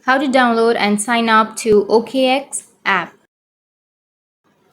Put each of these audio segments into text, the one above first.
How to download and sign up to OKX app.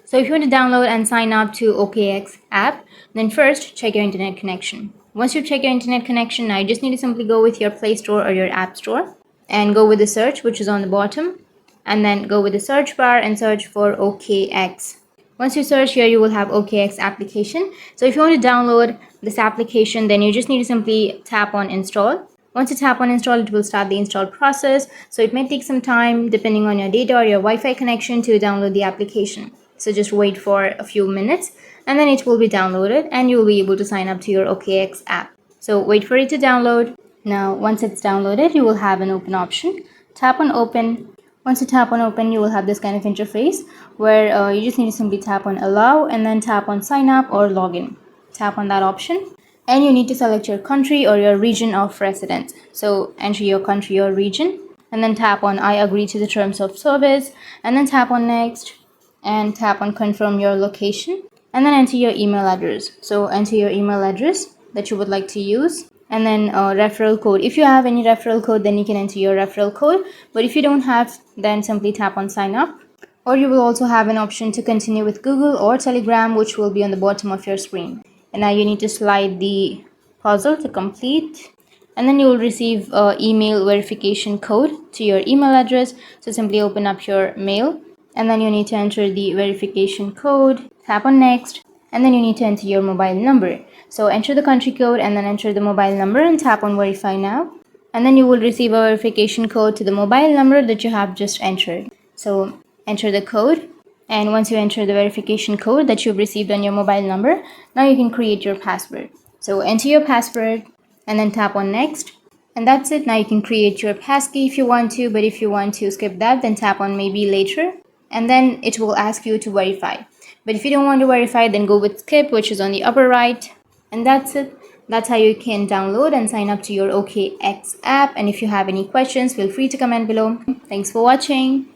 So if you want to download and sign up to OKX app, then first check your internet connection. Once you check your internet connection, now you just need to simply go with your Play Store or your App Store and go with the search, which is on the bottom, and then go with the search bar and search for OKX. Once you search here, you will have OKX application. So if you want to download this application, then you just need to simply tap on install. Once you tap on install, it will start the install process. So it may take some time depending on your data or your Wi-Fi connection to download the application. So just wait for a few minutes and then it will be downloaded and you will be able to sign up to your OKX app. So wait for it to download. Now once it's downloaded, you will have an open option. Tap on open. Once you tap on open, you will have this kind of interface where you just need to simply tap on allow and then tap on sign up or login. Tap on that option and you need to select your country or your region of residence. So enter your country or region and then tap on I agree to the terms of service and then tap on next and tap on confirm your location and then enter your email address. So enter your email address that you would like to use and then referral code. If you have any referral code, then you can enter your referral code, but if you don't have, then simply tap on sign up. Or you will also have an option to continue with Google or Telegram, which will be on the bottom of your screen. And now you need to slide the puzzle to complete and then you will receive email verification code to your email address. So simply open up your mail and then you need to enter the verification code, tap on next, and then you need to enter your mobile number. So enter the country code and then enter the mobile number and tap on verify now. And then you will receive a verification code to the mobile number that you have just entered. So enter the code, and once you enter the verification code that you've received on your mobile number, now you can create your password. So enter your password and then tap on next. And that's it. Now you can create your passkey if you want to, but if you want to skip that, then tap on maybe later. And then it will ask you to verify. But if you don't want to verify, then go with skip, which is on the upper right. And that's it. That's how you can download and sign up to your OKX app. And if you have any questions, feel free to comment below. Thanks for watching.